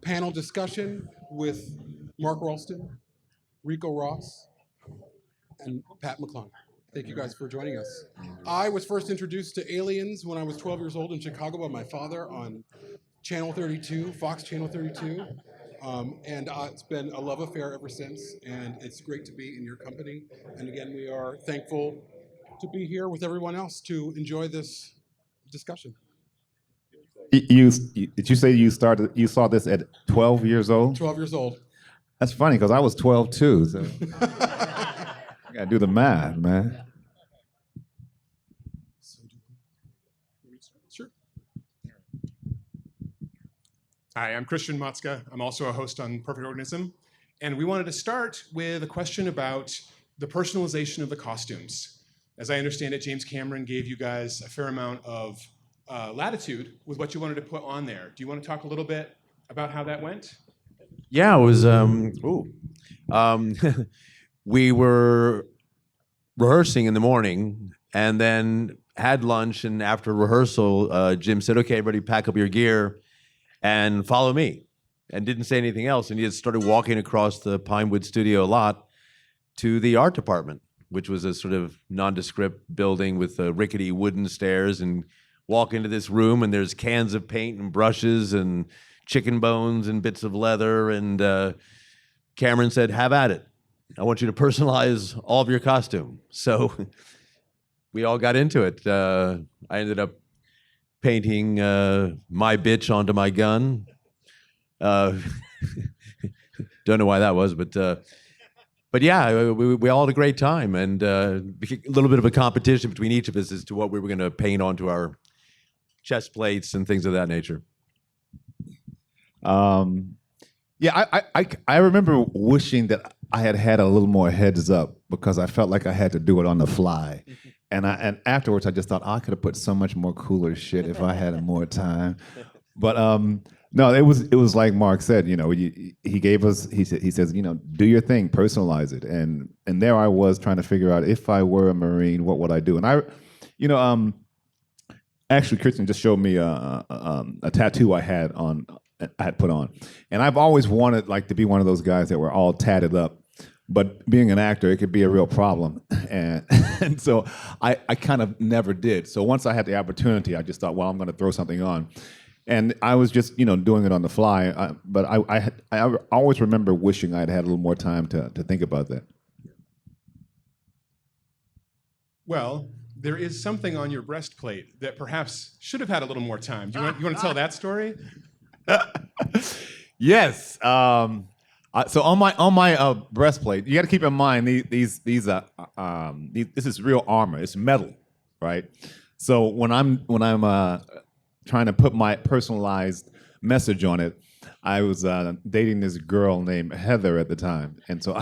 panel discussion with Mark Rolston, Ricco Ross, and Pat McClung. Thank you guys for joining us. I was first introduced to aliens when I was 12 years old in Chicago by my father on Channel 32, Fox Channel 32. And it's been a love affair ever since, and it's great to be in your company. And again, we are thankful to be here with everyone else to enjoy this discussion. Did you say you saw this at 12 years old? 12 years old. That's funny because I was 12 too. So. I gotta do the math, man. Sure. Hi, I'm Christian Matska. I'm also a host on Perfect Organism. And we wanted to start with a question about the personalization of the costumes. As I understand it, James Cameron gave you guys a fair amount of latitude with what you wanted to put on there. Do you want to talk a little bit about how that went? Yeah, it was. We were rehearsing in the morning and then had lunch. And after rehearsal, Jim said, "Okay, everybody pack up your gear and follow me." And didn't say anything else. And he just started walking across the Pinewood studio lot to the art department, which was a sort of nondescript building with rickety wooden stairs. And walk into this room and there's cans of paint and brushes and chicken bones and bits of leather. And Cameron said, "Have at it. I want you to personalize all of your costume." So we all got into it. I ended up painting my bitch onto my gun. Don't know why that was, but yeah, we all had a great time, and a little bit of a competition between each of us as to what we were going to paint onto our chest plates and things of that nature. Yeah, I remember wishing that I had a little more heads up because I felt like I had to do it on the fly. And afterwards I just thought, I could have put so much more cooler shit if I had more time. But no, it was like Mark said, he gave us, he says, do your thing, personalize it. And there I was trying to figure out if I were a Marine, what would I do? And actually Christian just showed me a tattoo I had put on. And I've always wanted to be one of those guys that were all tatted up. But being an actor, it could be a real problem. And so I kind of never did. So once I had the opportunity, I just thought, well, I'm going to throw something on. And I was just, doing it on the fly. But I always remember wishing I'd had a little more time to think about that. Well, there is something on your breastplate that perhaps should have had a little more time. You want to tell that story? Yes. So on my breastplate, you got to keep in mind this is real armor. It's metal, right? So when I'm trying to put my personalized message on it, I was dating this girl named Heather at the time, and so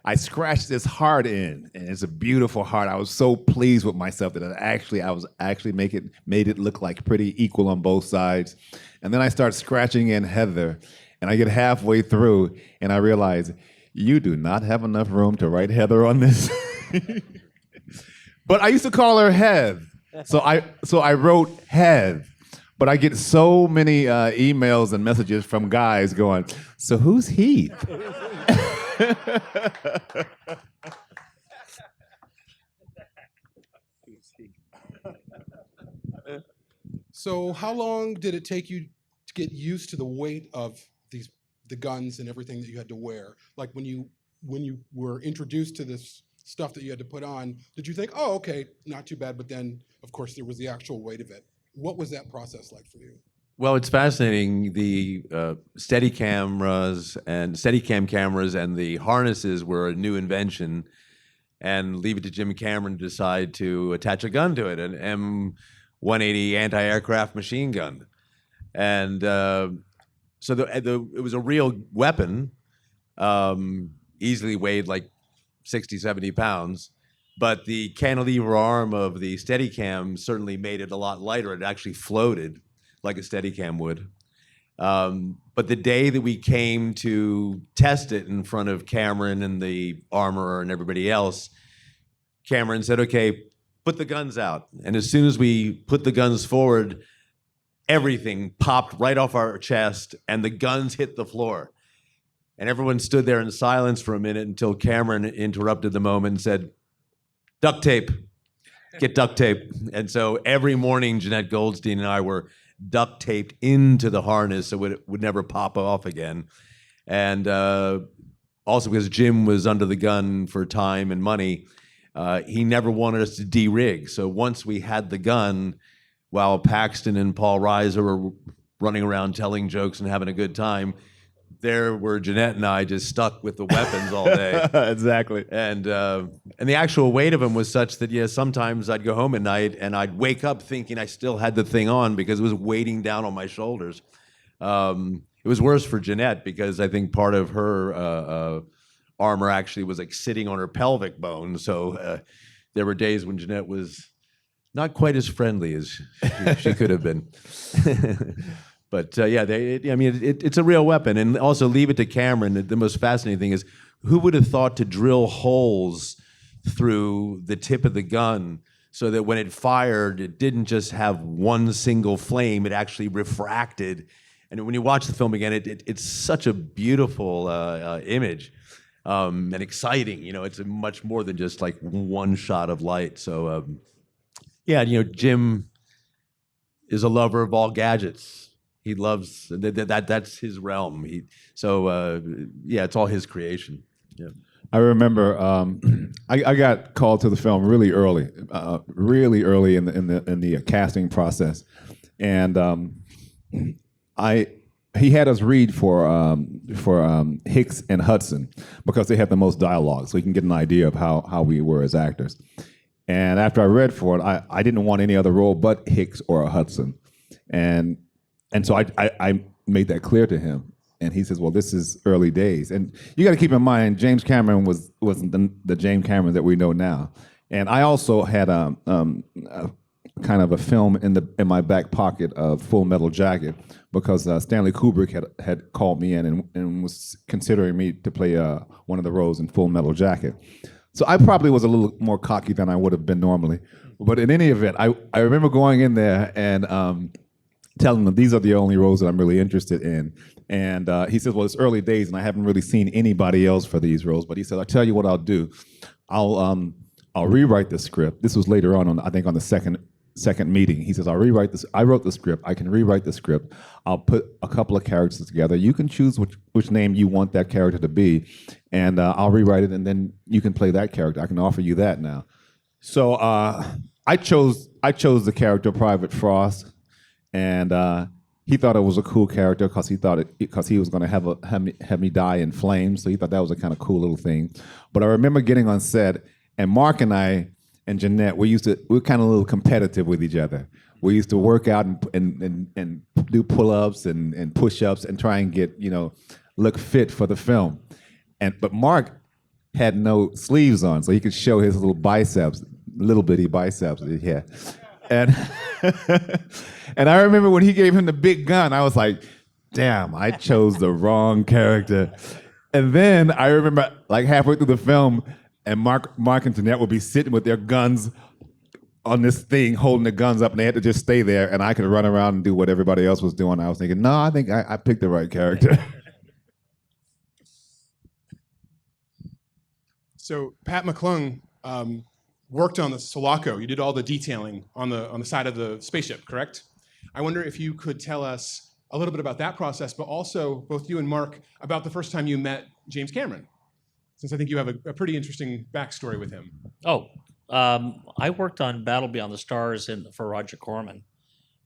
I scratched this heart in, and it's a beautiful heart. I was so pleased with myself that I was actually made it look like pretty equal on both sides. And then I start scratching in Heather, and I get halfway through, and I realize you do not have enough room to write Heather on this. But I used to call her Hev, so I wrote Hev. But I get so many emails and messages from guys going, "So who's Heath?" So how long did it take you to get used to the weight of the guns and everything that you had to wear? Like when you were introduced to this stuff that you had to put on, did you think, oh, okay, not too bad, but then of course there was the actual weight of it. What was that process like for you? Well, it's fascinating. The Steadicam cameras and the harnesses were a new invention, and leave it to Jim Cameron to decide to attach a gun to it, an M180 anti-aircraft machine gun. And so it was a real weapon, easily weighed like 60, 70 pounds. But the cantilever arm of the Steadicam certainly made it a lot lighter. It actually floated like a Steadicam would. But the day that we came to test it in front of Cameron and the armorer and everybody else, Cameron said, "Okay, put the guns out." And as soon as we put the guns forward, everything popped right off our chest, and the guns hit the floor. And everyone stood there in silence for a minute until Cameron interrupted the moment and said, "Duct tape, get duct tape." And so every morning, Jeanette Goldstein and I were duct taped into the harness so it would never pop off again. And also because Jim was under the gun for time and money, he never wanted us to de-rig. So once we had the gun, while Paxton and Paul Reiser were running around telling jokes and having a good time, there were Jeanette and I just stuck with the weapons all day. Exactly. And the actual weight of them was such that, yeah, sometimes I'd go home at night and I'd wake up thinking I still had the thing on because it was weighting down on my shoulders. It was worse for Jeanette because I think part of her armor actually was like sitting on her pelvic bone. So there were days when Jeanette was not quite as friendly as she could have been. But yeah, it's a real weapon. And also, leave it to Cameron. The most fascinating thing is, who would have thought to drill holes through the tip of the gun so that when it fired, it didn't just have one single flame, it actually refracted. And when you watch the film again, it's such a beautiful image and exciting. It's much more than just like one shot of light. So yeah, Jim is a lover of all gadgets. He loves that's his realm. Yeah, it's all his creation. Yeah. I remember I got called to the film really early in the casting process, and he had us read for Hicks and Hudson because they had the most dialogue, so you can get an idea of how we were as actors. And after I read for it, I didn't want any other role but Hicks or Hudson, and so I made that clear to him. And he says, "Well, this is early days." And you got to keep in mind, James Cameron wasn't the James Cameron that we know now. And I also had a kind of a film in my back pocket of Full Metal Jacket because Stanley Kubrick had called me in and was considering me to play one of the roles in Full Metal Jacket. So I probably was a little more cocky than I would have been normally. But in any event, I remember going in there and telling them these are the only roles that I'm really interested in. And he says, "Well, it's early days and I haven't really seen anybody else for these roles." But he said, "I'll tell you what I'll do. I'll rewrite the script." This was later on I think on the second meeting. He says, "I'll rewrite this. I wrote the script. I can rewrite the script. I'll put a couple of characters together. You can choose which name you want that character to be, and I'll rewrite it, and then you can play that character. I can offer you that now." So I chose the character Private Frost, and he thought it was a cool character because he was going to have me die in flames. So he thought that was a kind of cool little thing. But I remember getting on set, and Mark and I and Jeanette, we were kind of a little competitive with each other. We used to work out and do pull-ups and push-ups and try and get look fit for the film. But Mark had no sleeves on, so he could show his little bitty biceps that he had. And and I remember when he gave him the big gun, I was like, "Damn, I chose the wrong character." And then I remember like halfway through the film, and Mark and Jeanette would be sitting with their guns on this thing, holding the guns up, and they had to just stay there, and I could run around and do what everybody else was doing. I was thinking, no, I think I picked the right character. So Pat McClung worked on the Sulaco. You did all the detailing on the side of the spaceship, correct? I wonder if you could tell us a little bit about that process, but also both you and Mark about the first time you met James Cameron, since I think you have a pretty interesting backstory with him. I worked on Battle Beyond the Stars for Roger Corman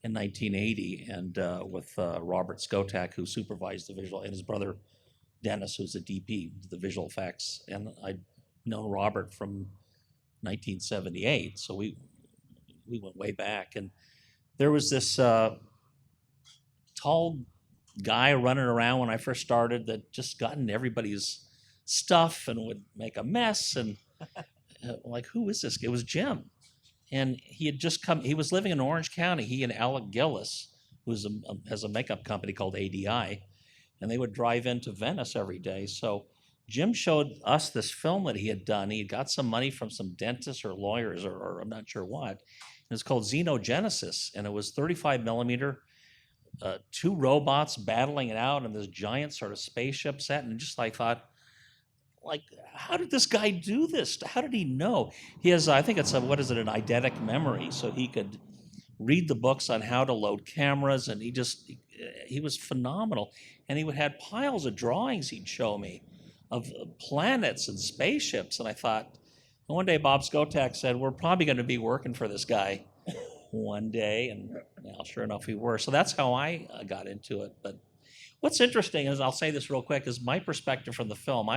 in 1980, and with Robert Skotak, who supervised the visual, and his brother Dennis, who's a DP, the visual effects. And I'd known Robert from 1978, so we went way back. And there was this tall guy running around when I first started that just got in everybody's stuff and would make a mess. And like, who is this? It was Jim. And he had just come, he was living in Orange County. He and Alec Gillis, who has a makeup company called ADI, and they would drive into Venice every day. So Jim showed us this film that he had done. He had got some money from some dentists or lawyers or I'm not sure what. And it's called Xenogenesis, and it was 35 millimeter. two robots battling it out in this giant sort of spaceship set, and just like thought, like, how did this guy do this? How did he know? He has, I think it's a, what is it, an eidetic memory, so he could read the books on how to load cameras, and he was phenomenal. And he would have piles of drawings he'd show me of planets and spaceships, and I thought, and one day Bob Skotak said, we're probably going to be working for this guy one day, and well, sure enough, we were. So that's how I got into it. But what's interesting is, I'll say this real quick, is my perspective from the film.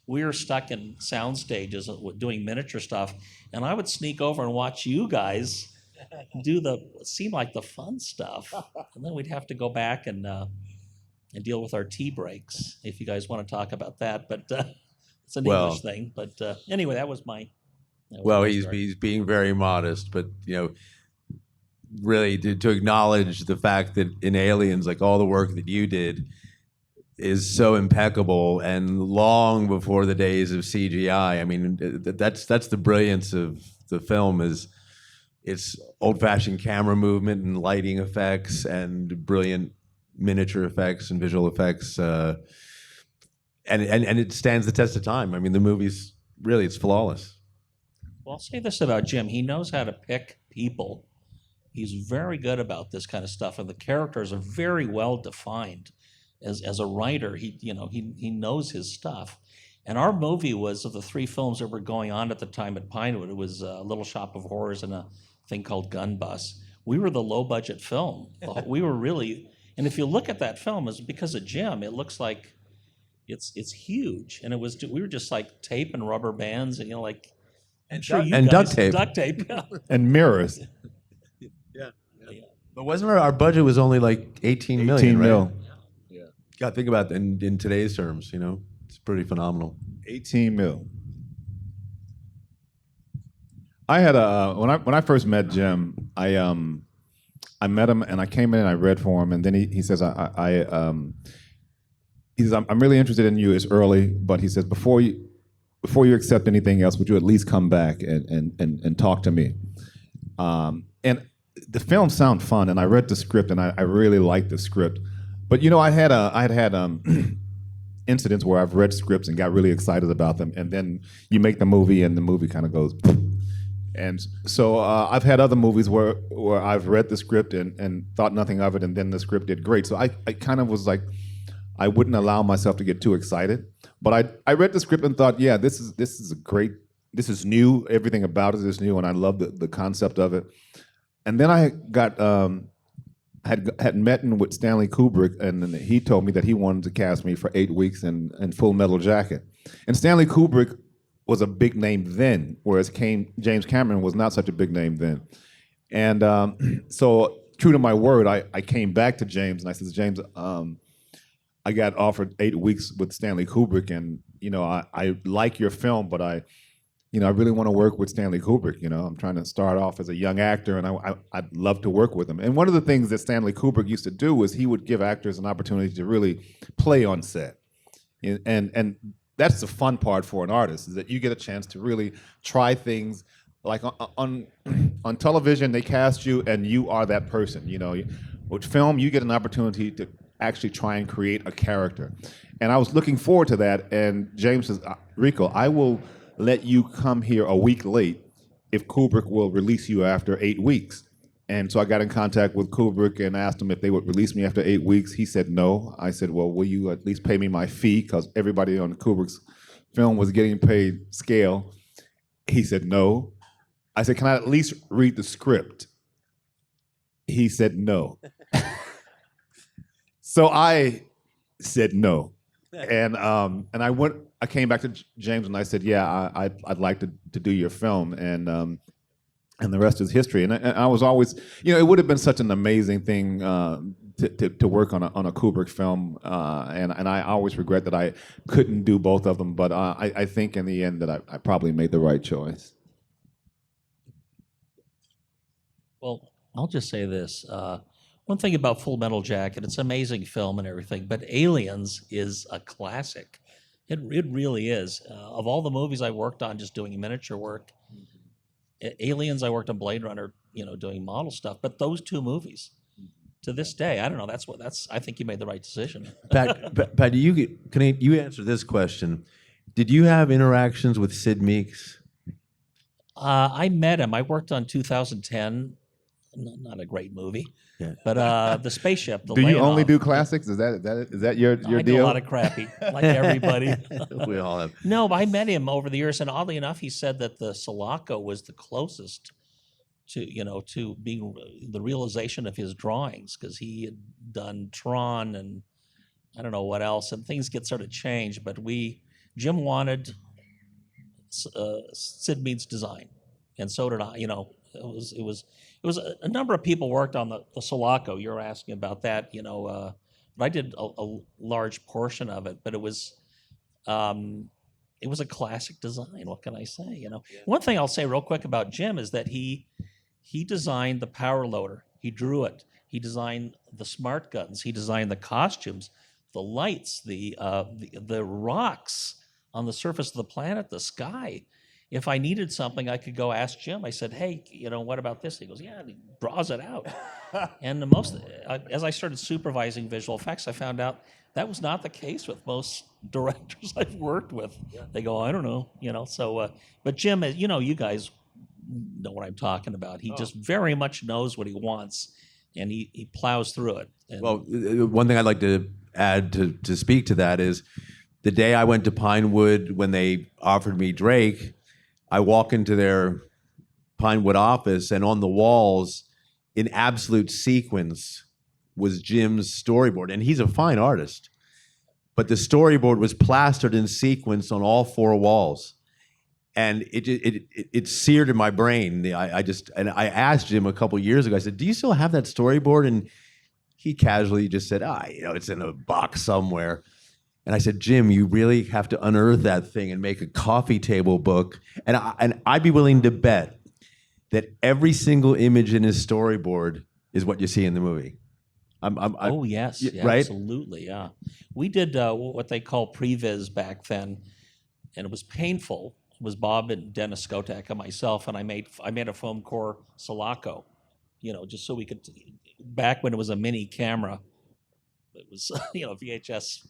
We were stuck in sound stages doing miniature stuff, and I would sneak over and watch you guys do it seemed like the fun stuff, and then we'd have to go back and deal with our tea breaks, if you guys want to talk about that. But it's an Well- English thing. But anyway, that was my. Well, my he's story. being very modest, but really to acknowledge the fact that in Aliens, like all the work that you did is so impeccable, and long before the days of CGI. I mean, that's the brilliance of the film, is its old-fashioned camera movement and lighting effects and brilliant miniature effects and visual effects, and it stands the test of time. I mean, the movie's really, it's flawless. Well, I'll say this about Jim. He knows how to pick people. He's very good about this kind of stuff, and the characters are very well defined. As a writer, he knows his stuff. And our movie was, of the three films that were going on at the time at Pinewood, it was Little Shop of Horrors and a thing called Gun Bus. We were the low-budget film. We were really, and if you look at that film, it's because of Jim. It looks like it's huge, and we were just like tape and rubber bands, and like. I'm sure you and guys, duct tape. Duct tape. Yeah. And mirrors. But wasn't our budget was only like 18 million, 18 right? mil. Got to think about that in today's terms. It's pretty phenomenal. 18 mil. I had when I first met Jim, I met him and I came in and I read for him, and then he says he says, I'm really interested in you. It's early, but he says, before you accept anything else, would you at least come back and talk to me? And the film sounded fun, and I read the script, and I really liked the script. But I had incidents where I've read scripts and got really excited about them, and then you make the movie, and the movie kind of goes. And so I've had other movies where I've read the script and thought nothing of it, and then the script did great. So I kind of was like, I wouldn't allow myself to get too excited. But I read the script and thought, yeah, this is new. Everything about it is new, and I love the concept of it. And then I got had met with Stanley Kubrick, and then he told me that he wanted to cast me for 8 weeks in Full Metal Jacket. And Stanley Kubrick was a big name then, whereas James Cameron was not such a big name then. And so, true to my word, I came back to James and I said, James, I got offered 8 weeks with Stanley Kubrick, and I like your film, but I really want to work with Stanley Kubrick. I'm trying to start off as a young actor, and I'd love to work with him. And one of the things that Stanley Kubrick used to do was he would give actors an opportunity to really play on set, and that's the fun part for an artist, is that you get a chance to really try things. Like on television, they cast you, and you are that person. With film, you get an opportunity to actually try and create a character. And I was looking forward to that. And James says, Ricco, I will let you come here a week late if Kubrick will release you after 8 weeks. And so I got in contact with Kubrick and asked him if they would release me after 8 weeks. He said no. I said, well, will you at least pay me my fee? Because everybody on Kubrick's film was getting paid scale. He said no. I said, can I at least read the script? He said no. So I said no. And I came back to James and I said, yeah, I'd like to do your film. And the rest is history. And I was always, it would have been such an amazing thing to work on a Kubrick film. And I always regret that I couldn't do both of them. But I think in the end that I probably made the right choice. Well, I'll just say this. One thing about Full Metal Jacket, it's an amazing film and everything, but Aliens is a classic. It really is. Of all the movies I worked on just doing miniature work, Aliens, I worked on Blade Runner, doing model stuff, but those two movies, to this day. I don't know. I think you made the right decision. Pat, you answer this question? Did you have interactions with Sid Meeks? I met him. I worked on 2010. Not a great movie, Yeah. but the spaceship. The Do you only Leonov. do classics? Is that your I do deal? a lot of crappy, like everybody. We all have. No, but I met him over the years, and oddly enough, he said that the Sulaco was the closest to being the realization of his drawings, because he had done Tron and I don't know what else, and things get sort of changed. But Jim wanted Sid Mead's design, and so did I. It was a number of people worked on the Sulaco. You're asking about that, but I did a large portion of it. But it was a classic design. What can I say? One thing I'll say real quick about Jim is that he designed the power loader. He drew it. He designed the smart guns. He designed the costumes, the lights, the rocks on the surface of the planet, the sky. If I needed something, I could go ask Jim. I said, "Hey, what about this?" He goes, "Yeah," and he draws it out. And as I started supervising visual effects, I found out that was not the case with most directors I've worked with. Yeah. They go, "I don't know," So, but Jim, you guys know what I'm talking about. He just very much knows what he wants, and he plows through it. And Well, one thing I'd like to add to speak to that is the day I went to Pinewood when they offered me Drake, I walk into their Pinewood office, and on the walls, in absolute sequence, was Jim's storyboard. And he's a fine artist, but the storyboard was plastered in sequence on all four walls. And it seared in my brain. I asked Jim a couple years ago, I said, "Do you still have that storyboard?" And he casually just said, "It's in a box somewhere." And I said, "Jim, you really have to unearth that thing and make a coffee table book." And I'd be willing to bet that every single image in his storyboard is what you see in the movie. Oh yes, yeah, right? Absolutely, yeah. We did what they call previs back then, and it was painful. It was Bob and Dennis Skotak and myself, and I made a foam core Sulaco, just so we could. Back when it was a mini camera, it was VHS,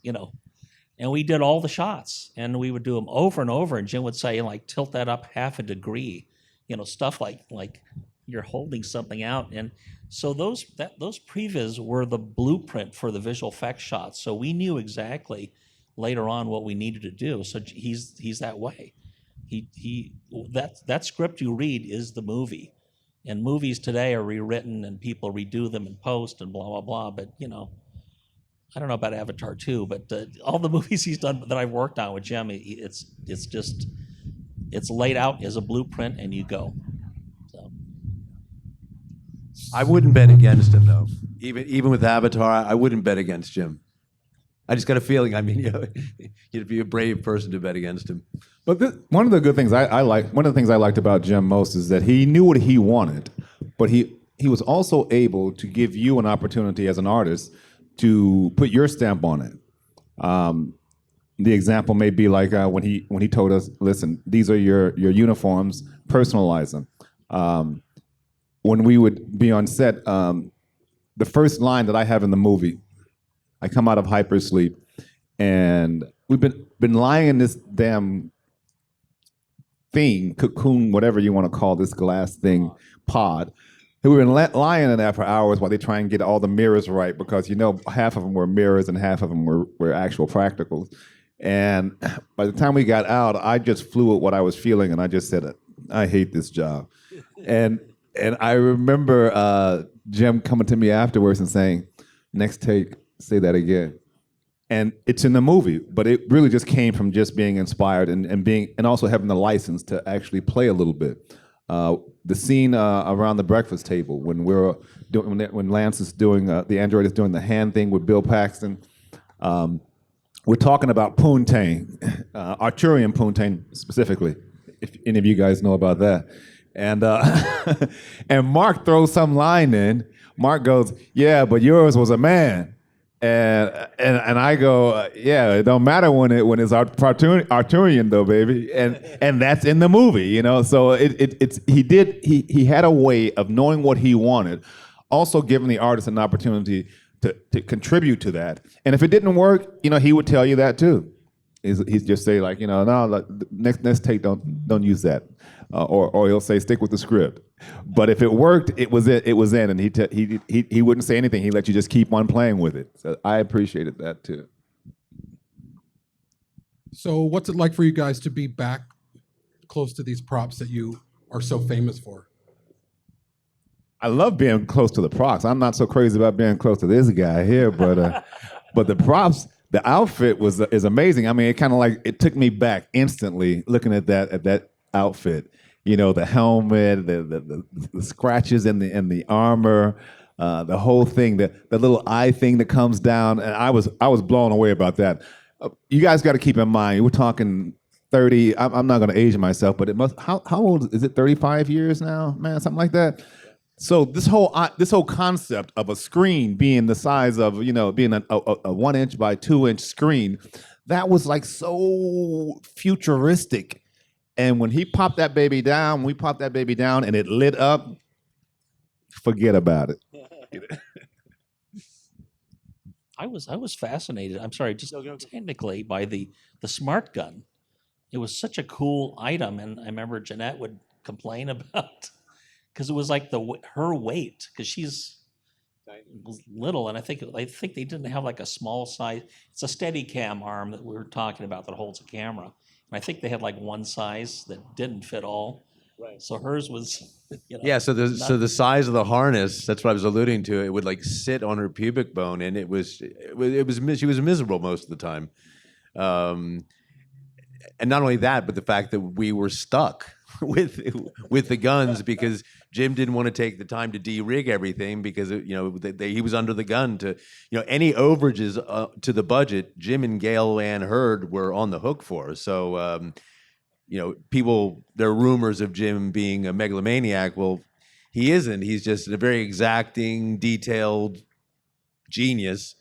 and we did all the shots, and we would do them over and over. And Jim would say, like, tilt that up half a degree, stuff like you're holding something out. And so those previs were the blueprint for the visual effects shots. So we knew exactly later on what we needed to do. So he's that way. That script you read is the movie, and movies today are rewritten and people redo them in post and blah blah blah. But I don't know about Avatar 2, but all the movies he's done that I've worked on with Jim, it's laid out as a blueprint, and you go. So I wouldn't bet against him, though. Even with Avatar, I wouldn't bet against Jim. I just got a feeling. I mean, you'd be a brave person to bet against him. But one of the good things one of the things I liked about Jim most is that he knew what he wanted, but he was also able to give you an opportunity as an artist to put your stamp on it. The example may be like when he told us, "Listen, these are your uniforms. Personalize them." When we would be on set, the first line that I have in the movie, I come out of hypersleep, and we've been lying in this damn thing, cocoon, whatever you want to call this glass thing, pod. We've been lying in there for hours while they try and get all the mirrors right, because half of them were mirrors and half of them were actual practicals. And by the time we got out, I just flew at what I was feeling, and I just said, "I hate this job." And I remember Jim coming to me afterwards and saying, "Next take, say that again." And it's in the movie, but it really just came from just being inspired and also having the license to actually play a little bit. The scene around the breakfast table when when Lance is doing the android is doing the hand thing with Bill Paxton. We're talking about poontang, Arturian poontang specifically, if any of you guys know about that. And and Mark throws some line in. Mark goes, "Yeah, but yours was a man." And I go, "Yeah, it don't matter when it's Arturian though, baby." And that's in the movie, So he had a way of knowing what he wanted, also giving the artist an opportunity to contribute to that. And if it didn't work, he would tell you that too. He'd just say like, no, like, next take, don't use that, or he'll say stick with the script. But if it worked, it was in, and he wouldn't say anything. He let you just keep on playing with it. So I appreciated that too. So what's it like for you guys to be back close to these props that you are so famous for? I love being close to the props. I'm not so crazy about being close to this guy here, but but the props, the outfit is amazing. I mean, it took me back instantly looking at that outfit. The helmet, the scratches in the armor, the whole thing, the little eye thing that comes down, and I was blown away about that. You guys got to keep in mind, we're talking 30. I'm not going to age myself, but it must. How old is it? 35 years now, man, something like that. So this whole concept of a screen being the size of being a 1 inch by 2 inch screen, that was like so futuristic. And when we popped that baby down, and it lit up, forget about it. I was fascinated. I'm sorry, just technically by the smart gun. It was such a cool item, and I remember Jeanette would complain about because it was like her weight, because she's little, and I think they didn't have like a small size. It's a Steadicam arm that we were talking about that holds a camera, and I think they had like one size that didn't fit all. Right. So hers was, Yeah, so the size of the harness, that's what I was alluding to. It would like sit on her pubic bone, and she was miserable most of the time. And not only that, but the fact that we were stuck with the guns because Jim didn't want to take the time to de-rig everything because he was under the gun to any overages to the budget. Jim and Gail Ann Hurd were on the hook for. So there are rumors of Jim being a megalomaniac. Well, he isn't. He's just a very exacting, detailed genius.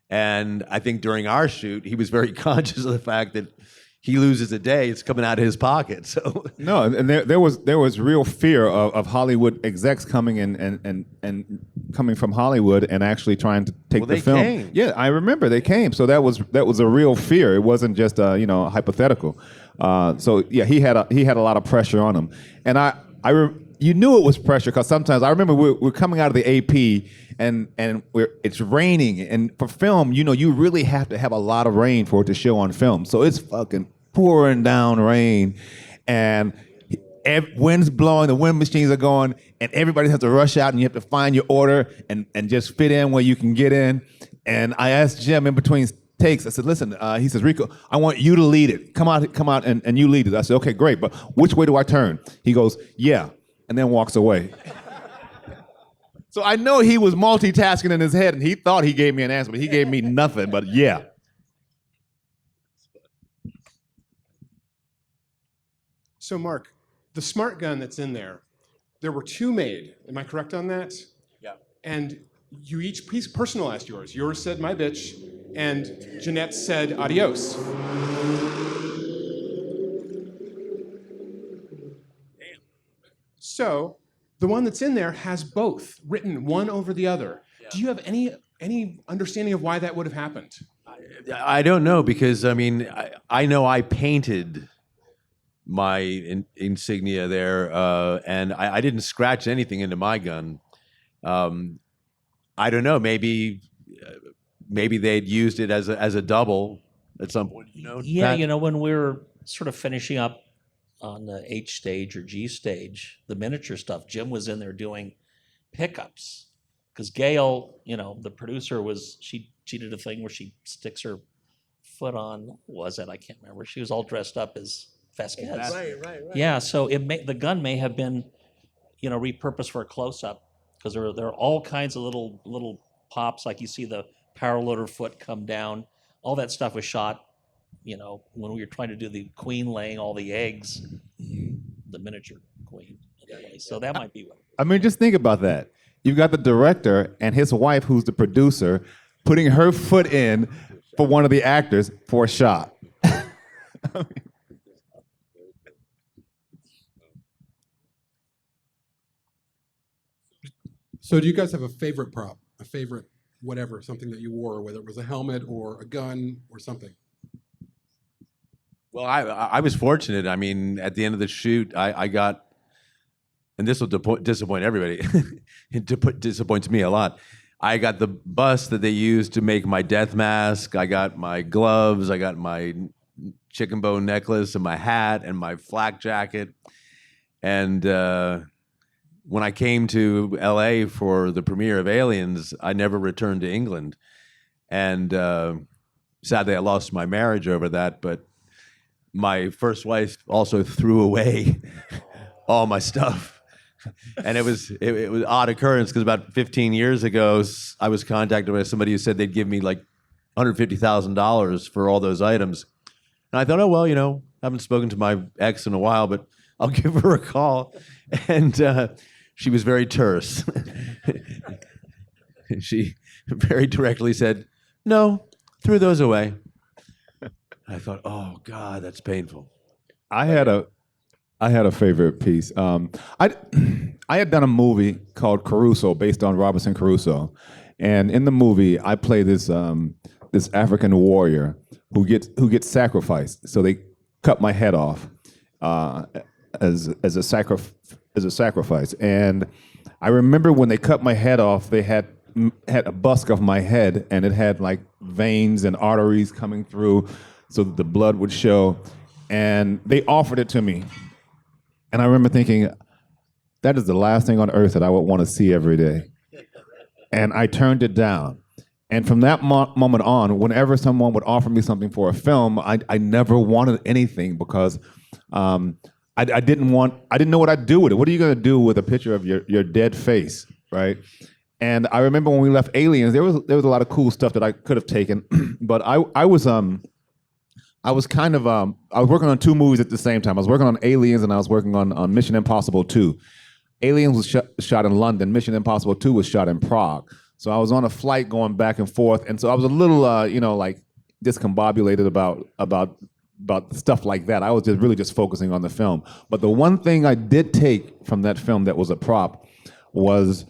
And I think during our shoot, he was very conscious of the fact that he loses a day, it's coming out of his pocket. So no, and there was real fear of Hollywood execs coming in and coming from Hollywood and actually trying to take the film. Came. Yeah, I remember they came. So that was a real fear. It wasn't just hypothetical. So yeah, he had a lot of pressure on him, and you knew it was pressure because sometimes I remember we're coming out of the AP and it's raining, and for film, you really have to have a lot of rain for it to show on film. So it's fucking pouring down rain, and wind's blowing, the wind machines are going, and everybody has to rush out, and you have to find your order and just fit in where you can get in. And I asked Jim in between takes, I said, listen, he says, Ricco, I want you to lead it. Come out and you lead it. I said, okay, great, but which way do I turn? He goes, yeah, and then walks away. So I know he was multitasking in his head, and he thought he gave me an answer, but he gave me nothing but yeah. So Mark, the smart gun that's in there were two made. Am I correct on that? Yeah. And you each personalized yours. Yours said my bitch, and Jeanette said adios. So the one that's in there has both written one over the other. Yeah. Do you have any understanding of why that would have happened? I don't know, because I know I painted my insignia there, and I didn't scratch anything into my gun. I don't know. Maybe they'd used it as a double at some point. Yeah, when we were sort of finishing up on the H stage or G stage, the miniature stuff, Jim was in there doing pickups because Gail, the producer, she did a thing where she sticks her foot on. What was it? I can't remember. She was all dressed up as Vasquez. Right. Yeah, so the gun may have been, repurposed for a close-up because there are all kinds of little pops, like you see the power loader foot come down. All that stuff was shot, when we were trying to do the queen laying all the eggs, the miniature queen. Anyway, so that might be what. I mean, just think about that. You've got the director and his wife, who's the producer, putting her foot in for one of the actors for a shot. So do you guys have a favorite prop, a favorite whatever, something that you wore, whether it was a helmet or a gun or something? Well, I was fortunate. I mean, at the end of the shoot, I got, and this will disappoint everybody. It disappoints me a lot. I got the bus that they used to make my death mask. I got my gloves. I got my chicken bone necklace and my hat and my flak jacket. And when I came to LA for the premiere of Aliens, I never returned to England. And sadly, I lost my marriage over that. But my first wife also threw away all my stuff. And it was an odd occurrence because about 15 years ago, I was contacted by somebody who said they'd give me like $150,000 for all those items. And I thought, oh, well, you know, I haven't spoken to my ex in a while, but I'll give her a call. And she was very terse. She very directly said, no, threw those away. I thought, oh, God, that's painful. I had a favorite piece. I had done a movie called Caruso, based on Robinson Crusoe, and in the movie, I play this this African warrior who gets sacrificed. So they cut my head off as a sacrifice. And I remember when they cut my head off, they had a busk of my head, and it had like veins and arteries coming through, so that the blood would show. And they offered it to me. And I remember thinking, that is the last thing on earth that I would want to see every day. And I turned it down. And from that moment on, whenever someone would offer me something for a film, I never wanted anything because I didn't know what I'd do with it. What are you going to do with a picture of your dead face, right? And I remember when we left Aliens, there was a lot of cool stuff that I could have taken, but I was working on two movies at the same time. I was working on Aliens and I was working on Mission Impossible 2. Aliens was shot in London. Mission Impossible 2 was shot in Prague. So I was on a flight going back and forth, and so I was a little, like discombobulated about stuff like that. I was just focusing on the film. But the one thing I did take from that film that was a prop was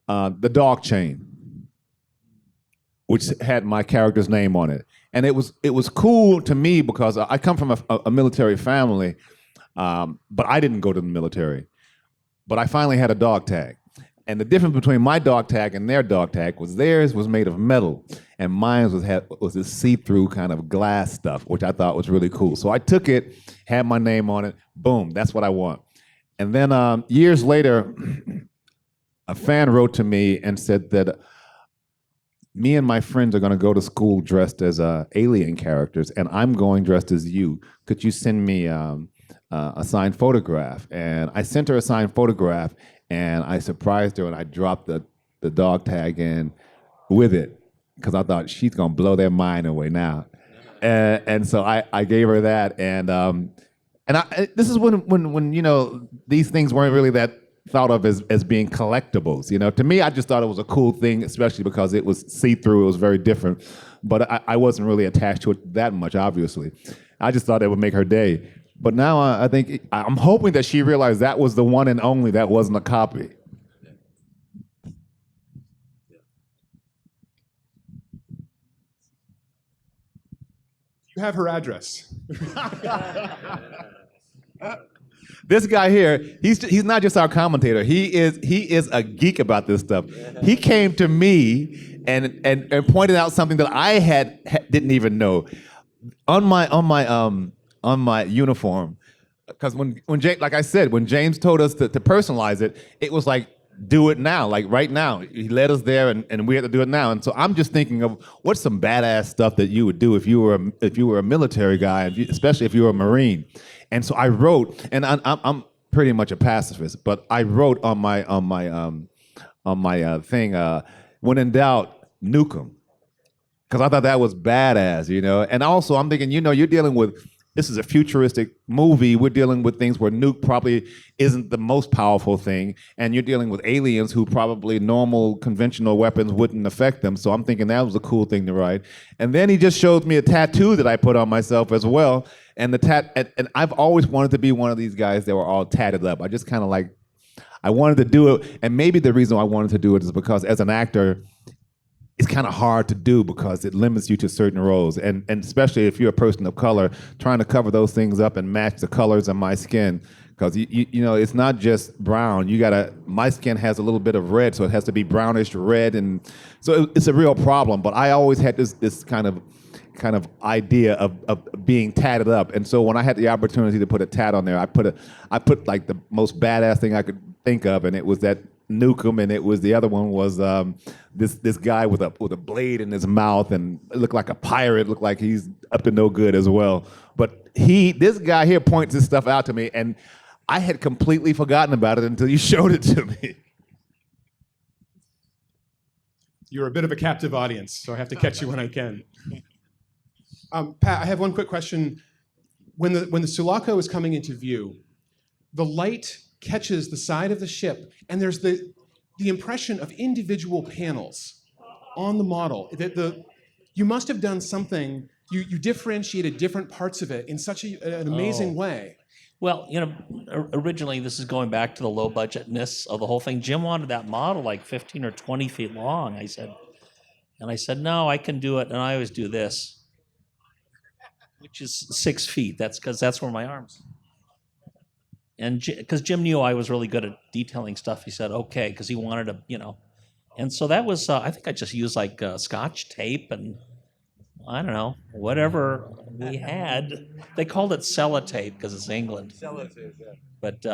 the dog chain, which had my character's name on it. And it was cool to me because I come from a military family, but I didn't go to the military. But I finally had a dog tag. And the difference between my dog tag and their dog tag was theirs was made of metal, and mine was this see-through kind of glass stuff, which I thought was really cool. So I took it, had my name on it, boom, that's what I want. And then years later, a fan wrote to me and said that me and my friends are going to go to school dressed as alien characters, and I'm going dressed as you. Could you send me a signed photograph? And I sent her a signed photograph, and I surprised her, and I dropped the dog tag in with it because I thought she's going to blow their mind away now. And so I gave her that, and this is when these things weren't really that thought of as being collectibles. To me, I just thought it was a cool thing, especially because it was see-through. It was very different, but I wasn't really attached to it that much. Obviously, I just thought it would make her day. But now I think I'm hoping that she realized that was the one and only, that wasn't a copy. You have her address. This guy here, he's not just our commentator. He is a geek about this stuff. He came to me and pointed out something that I didn't even know on my uniform. Because when James, like I said, when James told us to personalize it, it was like, do it now, like right now. He led us there, and we had to do it now. And so I'm just thinking of what's some badass stuff that you would do if you were a military guy, especially if you were a Marine. And so I wrote, and I'm pretty much a pacifist, but I wrote on my thing, when in doubt, nuke 'em, because I thought that was badass, And also I'm thinking, you're dealing with, this is a futuristic movie. We're dealing with things where nuke probably isn't the most powerful thing, and you're dealing with aliens who probably normal conventional weapons wouldn't affect them. So I'm thinking that was a cool thing to write. And then he just showed me a tattoo that I put on myself as well. And and I've always wanted to be one of these guys that were all tatted up. I just kind of like I wanted to do it, and maybe the reason I wanted to do it is because as an actor, it's kind of hard to do because it limits you to certain roles, and especially if you're a person of color, trying to cover those things up and match the colors of my skin. Because you know, it's not just brown. My skin has a little bit of red, so it has to be brownish red, and so it's a real problem. But I always had this kind of idea of being tatted up, and so when I had the opportunity to put a tat on there, I put like the most badass thing I could think of, and it was that Nukem, and it was the other one was this guy with a blade in his mouth, and it looked like a pirate, looked like he's up to no good as well. But this guy here points this stuff out to me, and I had completely forgotten about it until you showed it to me. You're a bit of a captive audience, so I have to catch you when I can. Pat, I have one quick question. When the Sulaco is coming into view, the light catches the side of the ship, and there's the impression of individual panels on the model. You must have done something. You differentiated different parts of it in such an amazing way. Well, you know, originally this is going back to the low budgetness of the whole thing. Jim wanted that model like 15 or 20 feet long. I said, no, I can do it, and I always do this, which is 6 feet. That's where my arms. And because Jim knew I was really good at detailing stuff, he said, okay, because he wanted to, you know. And so that was, I think I just used like Scotch tape and I don't know, whatever we had. They called it sellotape because it's England. Sellotape, yeah. But,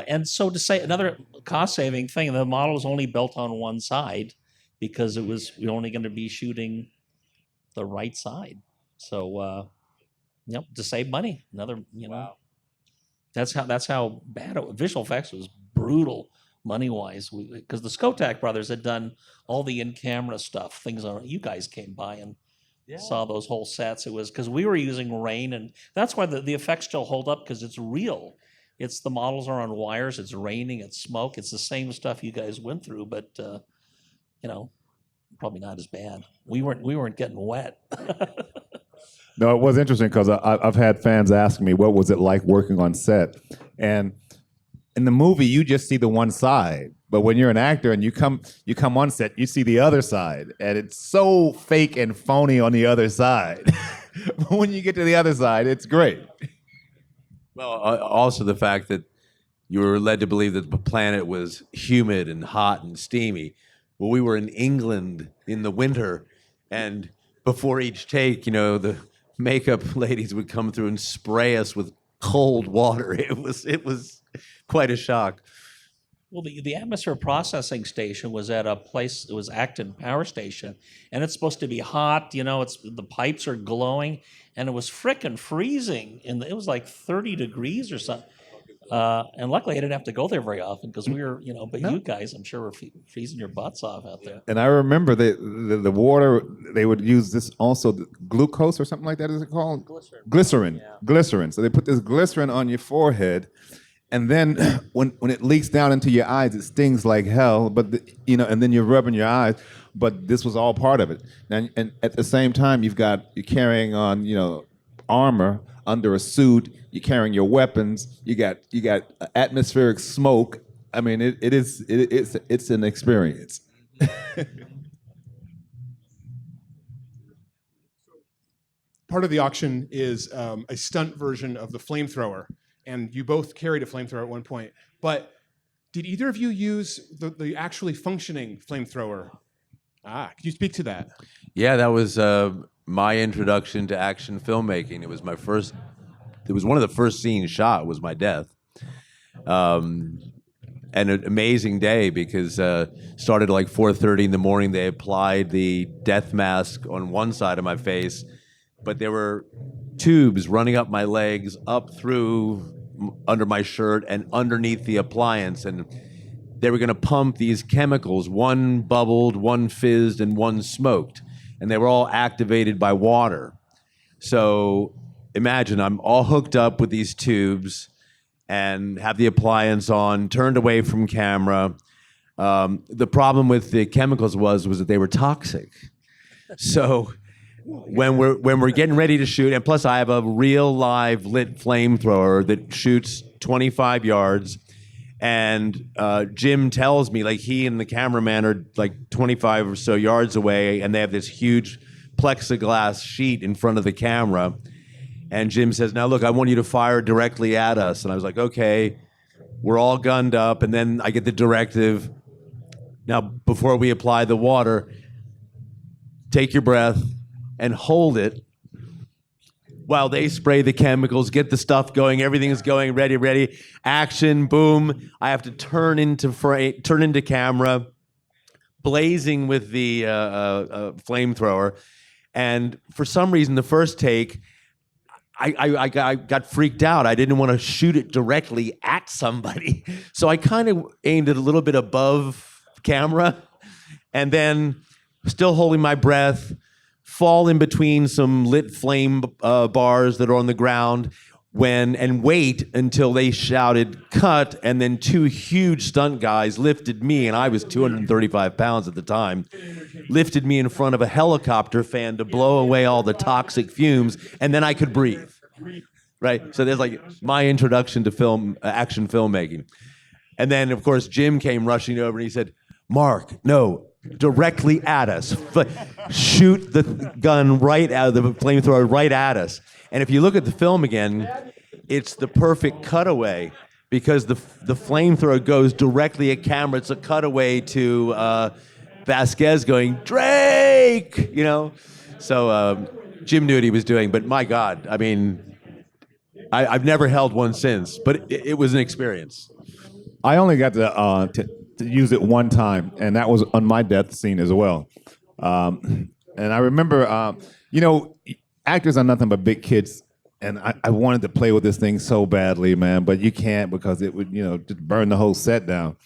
and so to say another cost-saving thing, the model was only built on one side because we were only going to be shooting the right side. So, to save money, another, you know. Wow. That's how bad visual effects was brutal money-wise. Because the Skotak brothers had done all the in-camera stuff. You guys came by and saw those whole sets. It was because we were using rain, and that's why the effects still hold up because it's real. It's the models are on wires. It's raining. It's smoke. It's the same stuff you guys went through, but you know, probably not as bad. We weren't getting wet. No, it was interesting because I've had fans ask me what was it like working on set, and in the movie you just see the one side, but when you're an actor and you come on set, you see the other side, and it's so fake and phony on the other side. But when you get to the other side, it's great. Well, also the fact that you were led to believe that the planet was humid and hot and steamy. Well, we were in England in the winter, and before each take, you know, the makeup ladies would come through and spray us with cold water. It was quite a shock. Well, the atmosphere processing station was at a place, it was Acton Power Station, and it's supposed to be hot, you know, the pipes are glowing, and it was frickin' freezing, and it was like 30 degrees or something. And luckily I didn't have to go there very often because we were, you know, but you guys, I'm sure, were freezing your butts off out there. And I remember the water, they would use this also, glucose or something like that, is it called? Glycerin. Yeah. Glycerin. So they put this glycerin on your forehead, and then when it leaks down into your eyes, it stings like hell, but you know, and then you're rubbing your eyes, but this was all part of it. And at the same time, you're carrying on, you know, armor under a suit, you're carrying your weapons, you got atmospheric smoke. I mean, it's an experience. Part of the auction is a stunt version of the flamethrower, and you both carried a flamethrower at one point. But did either of you use the actually functioning flamethrower? Can you speak to that? Yeah, that was my introduction to action filmmaking. It was one of the first scenes shot was my death. And an amazing day because started at like 4:30 in the morning. They applied the death mask on one side of my face, but there were tubes running up my legs, up through under my shirt and underneath the appliance. And they were going to pump these chemicals. One bubbled, one fizzed, and one smoked. And they were all activated by water. So imagine I'm all hooked up with these tubes and have the appliance on, turned away from camera. The problem with the chemicals was that they were toxic. So when we're getting ready to shoot, and plus I have a real live lit flamethrower that shoots 25 yards, And Jim tells me, like, he and the cameraman are like 25 or so yards away, and they have this huge plexiglass sheet in front of the camera. And Jim says, now look, I want you to fire directly at us. And I was like, okay. We're all gunned up. And then I get the directive, now before we apply the water, take your breath and hold it while they spray the chemicals, get the stuff going, everything is going, ready, action, boom. I have to turn into camera, blazing with the flamethrower. And for some reason, the first take, I got freaked out. I didn't want to shoot it directly at somebody. So I kind of aimed it a little bit above camera, and then still holding my breath, fall in between some lit flame bars that are on the ground and wait until they shouted cut, and then two huge stunt guys lifted me, and I was 235 pounds at the time, lifted me in front of a helicopter fan to blow away all the toxic fumes, and then I could breathe. Right? So there's like my introduction to action filmmaking. And then, of course, Jim came rushing over and he said, Mark, no, directly at us. Shoot the gun right out of the flamethrower right at us. And if you look at the film again, it's the perfect cutaway because the flamethrower goes directly at camera. It's a cutaway to Vasquez going, Drake, you know? So Jim knew what he was doing, but my God, I mean, I've never held one since, but it was an experience. I only got to use it one time, and that was on my death scene as well. And I remember, actors are nothing but big kids, and I wanted to play with this thing so badly, man, but you can't because it would, just burn the whole set down.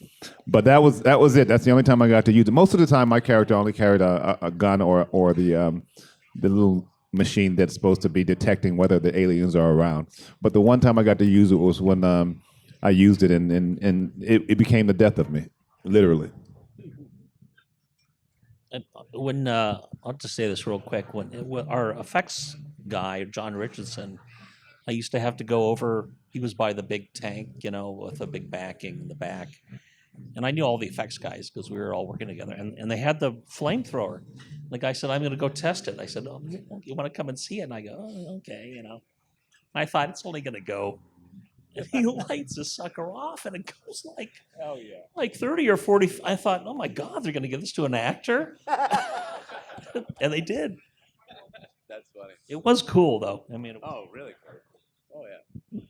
But that was it. That's the only time I got to use it. Most of the time, my character only carried a gun or the little machine that's supposed to be detecting whether the aliens are around. But the one time I got to use it was when I used it, and it became the death of me, literally. And when I'll just say this real quick. When our effects guy, John Richardson, I used to have to go over. He was by the big tank, with a big backing in the back, and I knew all the effects guys because we were all working together. And they had the flamethrower. The guy said, "I'm going to go test it." I said, "Oh, you want to come and see it?" And I go, "Oh, okay." I thought it's only going to go. And he lights the sucker off, and it goes like 30 or 40. I thought, oh my God, they're going to give this to an actor? And they did. That's funny. It was cool, though. I mean, really cool. Oh, yeah.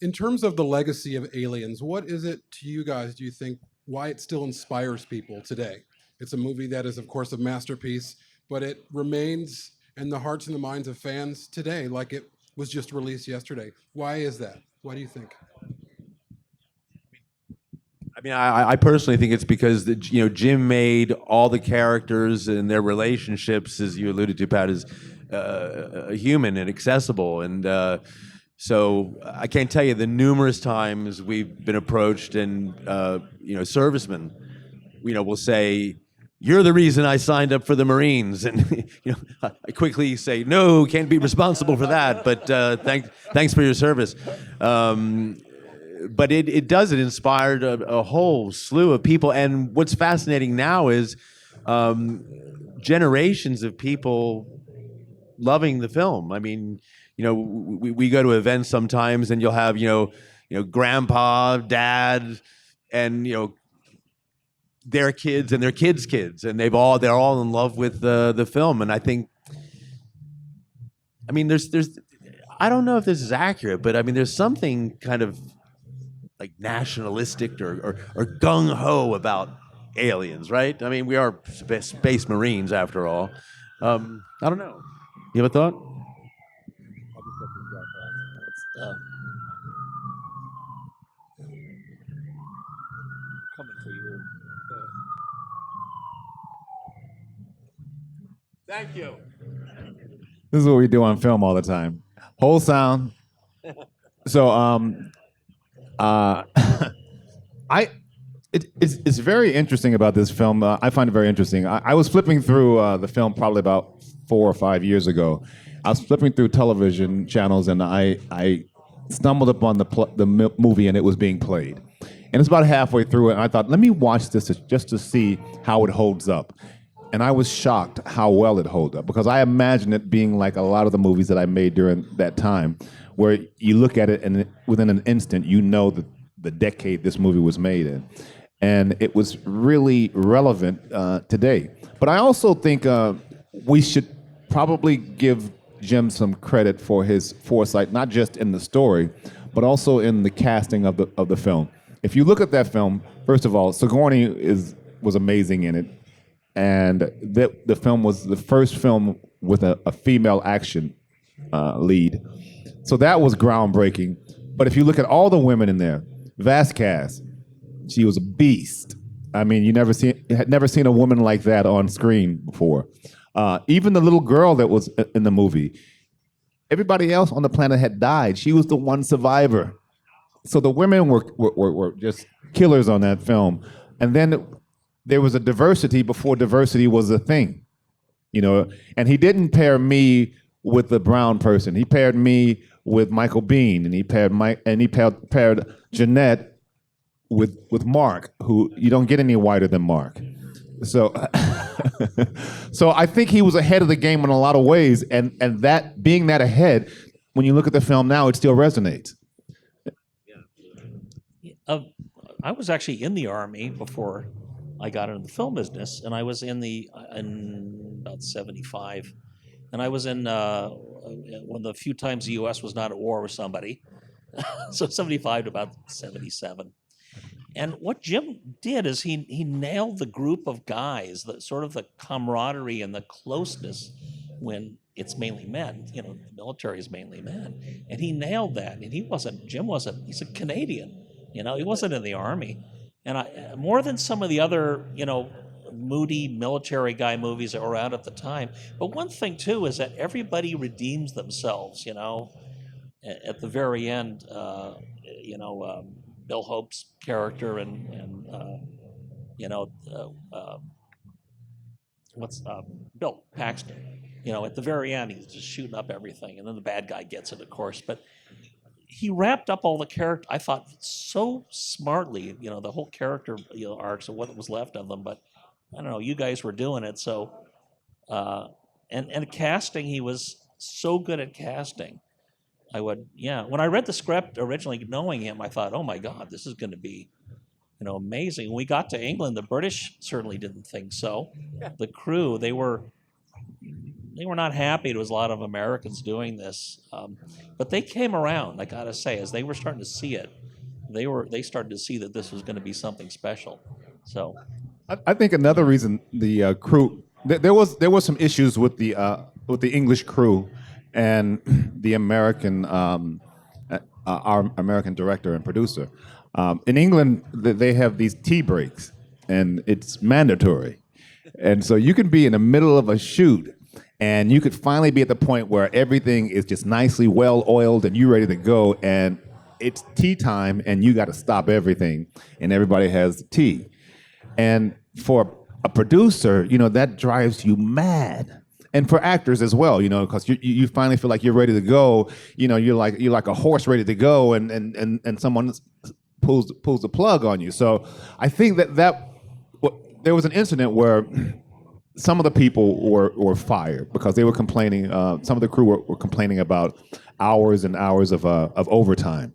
In terms of the legacy of Aliens, what is it to you guys, do you think, why it still inspires people today? It's a movie that is, of course, a masterpiece, but it remains in the hearts and the minds of fans today like it was just released yesterday. Why is that? Why do you think? I mean, I personally think it's because Jim made all the characters and their relationships, as you alluded to, Pat, as human and accessible. And so I can't tell you the numerous times we've been approached, and servicemen, will say, "You're the reason I signed up for the Marines," and I quickly say, "No, can't be responsible for that." But thanks for your service. But it inspired a whole slew of people. And what's fascinating now is generations of people loving the film. I mean, we go to events sometimes, and you'll have grandpa, dad, and their kids and their kids' kids, and they're all in love with the film. And I think, I mean, there's I don't know if this is accurate, but I mean, there's something kind of like nationalistic or gung ho about aliens, right? I mean, we are space Marines after all. I don't know. You have a thought? Coming for you. Thank you. This is what we do on film all the time. Whole sound. So, it's very interesting about this film. I find it very interesting. I was flipping through the film probably about 4 or 5 years ago. I was flipping through television channels, and I stumbled upon the movie, and it was being played. And it's about halfway through it, and I thought, let me watch this just to see how it holds up. And I was shocked how well it held up, because I imagine it being like a lot of the movies that I made during that time, where you look at it and within an instant, you know the decade this movie was made in. And it was really relevant today. But I also think we should probably give Jim some credit for his foresight, not just in the story, but also in the casting of the film. If you look at that film, first of all, Sigourney was amazing in it, and the film was the first film with a female action lead, so that was groundbreaking. But if you look at all the women in there, Vasquez, she was a beast. I mean, you had never seen a woman like that on screen before. Even the little girl that was in the movie, everybody else on the planet had died. She was the one survivor. So the women were just killers on that film. And then there was a diversity before diversity was a thing, you know. And he didn't pair me with the brown person. He paired me with Michael Biehn, and he paired Jeanette with Mark, who you don't get any whiter than Mark. So, so I think he was ahead of the game in a lot of ways, and that being that ahead, when you look at the film now, it still resonates. I was actually in the Army before I got into the film business, and I was in about 75, and I was in one of the few times the U.S. was not at war with somebody, so 75 to about 77. And what Jim did is he nailed the group of guys, the sort of the camaraderie and the closeness when it's mainly men. You know, the military is mainly men, and he nailed that. And he's a Canadian. You know, he wasn't in the Army. And more than some of the other, you know, moody military guy movies that were out at the time. But one thing too is that everybody redeems themselves. You know, at the very end, Bill Hope's character and Bill Paxton. You know, at the very end, he's just shooting up everything, and then the bad guy gets it, of course. But he wrapped up all the character, I thought, so smartly. You know, the whole character arcs of what was left of them. But I don't know, you guys were doing it, so and casting, he was so good at casting. When I read the script originally, knowing him, I thought, oh my God, this is going to be, you know, amazing. When we got to England, the British certainly didn't think so. Yeah. The crew, they were not happy. There was a lot of Americans doing this, but they came around. I gotta say, as they were starting to see it, they started to see that this was going to be something special. So, I think another reason the crew there was some issues with the English crew and the American our American director and producer. In England, they have these tea breaks, and it's mandatory. And so you can be in the middle of a shoot, and you could finally be at the point where everything is just nicely well-oiled and you're ready to go, and it's tea time, and you got to stop everything, and everybody has tea. And for a producer, you know, that drives you mad. And for actors as well, you know, because you finally feel like you're ready to go. You know, you're like a horse ready to go, and someone pulls the plug on you. So I think that there was an incident where some of the people were fired because they were complaining. Some of the crew were complaining about hours and hours of overtime,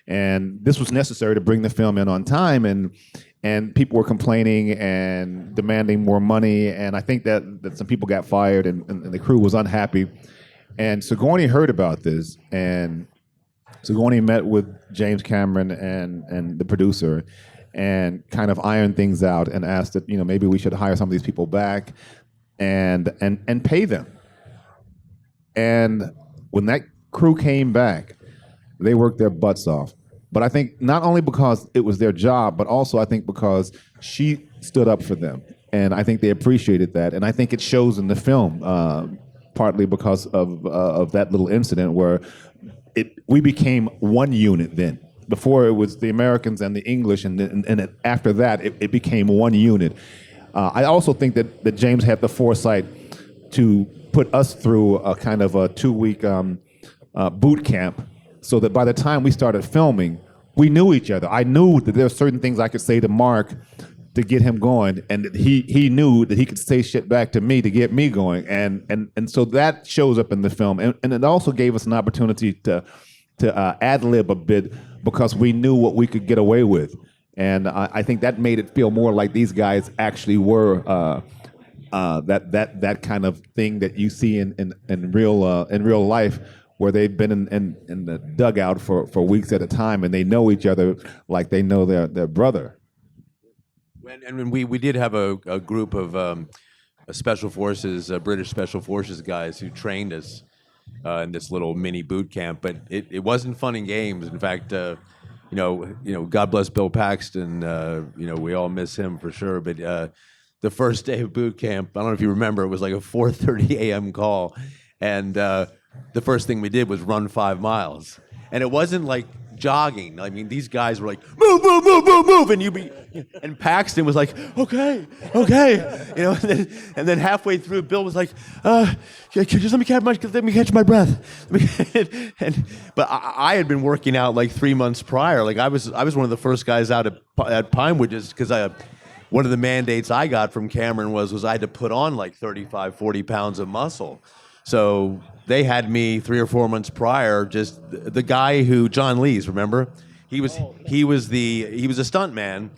and this was necessary to bring the film in on time. And people were complaining and demanding more money, and I think that some people got fired, and the crew was unhappy. And Sigourney heard about this, and Sigourney met with James Cameron and the producer, and kind of ironed things out, and asked that, you know, maybe we should hire some of these people back, and pay them. And when that crew came back, they worked their butts off. But I think not only because it was their job, but also I think because she stood up for them. And I think they appreciated that. And I think it shows in the film, partly because of that little incident where we became one unit then. Before it was the Americans and the English, and after that, it became one unit. I also think that James had the foresight to put us through a kind of a 2-week boot camp, so that by the time we started filming, we knew each other. I knew that there were certain things I could say to Mark to get him going, and that he knew that he could say shit back to me to get me going, and so that shows up in the film, and it also gave us an opportunity to ad lib a bit because we knew what we could get away with, and I think that made it feel more like these guys actually were that kind of thing that you see in real life, where they've been in the dugout for weeks at a time, and they know each other like they know their brother. And we did have a group of special forces, British special forces guys who trained us in this little mini boot camp. But it wasn't fun and games. In fact, God bless Bill Paxton. We all miss him for sure. But the first day of boot camp, I don't know if you remember, it was like a 4:30 a.m. call, and the first thing we did was run 5 miles, and it wasn't like jogging. I mean, these guys were like, move, move, move, move, move, and Paxton was like, okay, and then halfway through, Bill was like, just let me catch my breath. But I had been working out like 3 months prior. Like I was one of the first guys out at Pinewood, just because one of the mandates I got from Cameron was I had to put on like 35, 40 pounds of muscle. So they had me 3 or 4 months prior. Just the guy who John Lees, remember? He was a stunt man.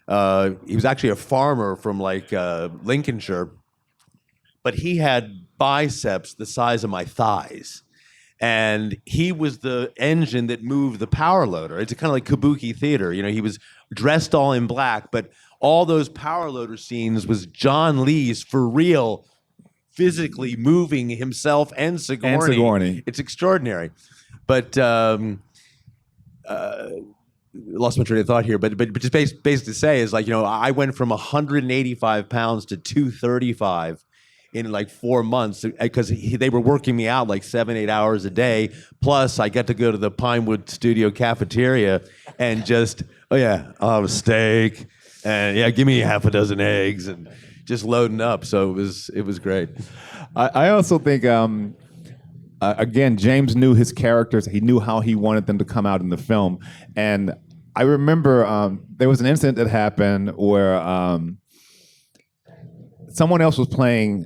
He was actually a farmer from like Lincolnshire, but he had biceps the size of my thighs, and he was the engine that moved the power loader. It's kind of like kabuki theater. He was dressed all in black, but all those power loader scenes was John Lees for real, physically moving himself and Sigourney. It's extraordinary. But lost my train of thought here. But just basically to say is like, I went from 185 pounds to 235 in like 4 months because they were working me out like 7-8 hours a day. Plus, I got to go to the Pinewood Studio cafeteria and just, I'll have a steak and give me half a dozen eggs and just loading up. So it was great. I also think, again, James knew his characters. He knew how he wanted them to come out in the film. And I remember there was an incident that happened where someone else was playing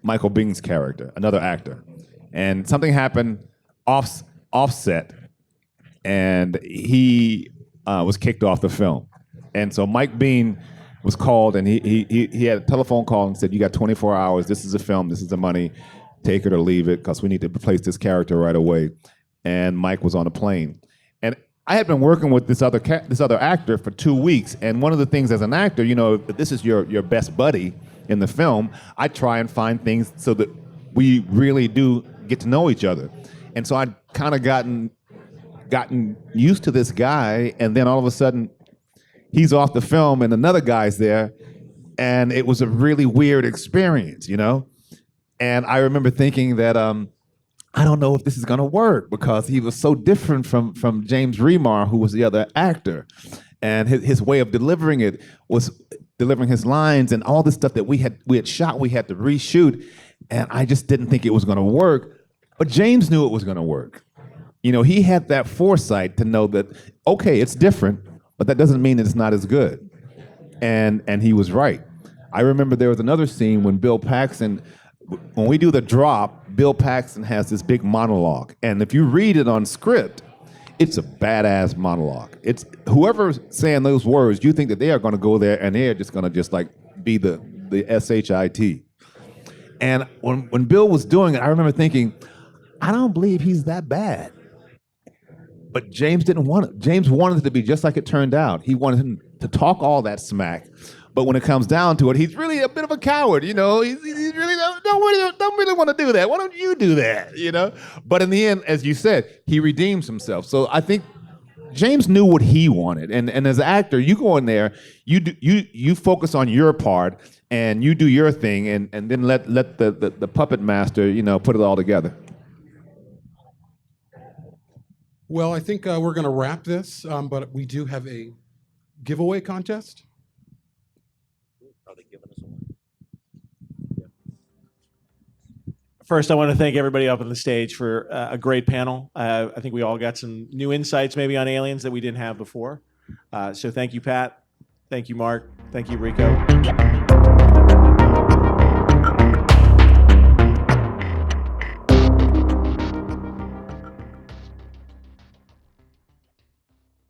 Michael Bing's character, another actor. And something happened offset, and he was kicked off the film. And so Mike Bean was called, and he had a telephone call and said, "You got 24 hours. This is a film. This is the money. Take it or leave it, because we need to replace this character right away." And Mike was on a plane. And I had been working with this other actor for 2 weeks. And one of the things as an actor, if this is your best buddy in the film, I try and find things so that we really do get to know each other. And so I'd kind of gotten used to this guy, and then all of a sudden, he's off the film and another guy's there, and it was a really weird experience, And I remember thinking that I don't know if this is going to work, because he was so different from James Remar, who was the other actor, and his way of delivering it was delivering his lines and all this stuff that we had shot. We had to reshoot, and I just didn't think it was going to work. But James knew it was going to work. He had that foresight to know that, okay, it's different, but that doesn't mean it's not as good. And he was right. I remember there was another scene when Bill Paxton, when we do the drop, Bill Paxton has this big monologue. And if you read it on script, it's a badass monologue. It's whoever's saying those words, you think that they are going to go there and they're just going to be the SHIT. And when Bill was doing it, I remember thinking, I don't believe he's that bad. But James didn't want it. James wanted it to be just like it turned out. He wanted him to talk all that smack. But when it comes down to it, he's really a bit of a coward, He's really don't really want to do that. Why don't you do that, But in the end, as you said, he redeems himself. So I think James knew what he wanted. And as an actor, you go in there, you focus on your part, and you do your thing, and then let the puppet master, put it all together. Well, I think we're going to wrap this, but we do have a giveaway contest. Are they giving us one? First, I want to thank everybody up on the stage for a great panel. I think we all got some new insights maybe on aliens that we didn't have before. So thank you, Pat. Thank you, Mark. Thank you, Ricco.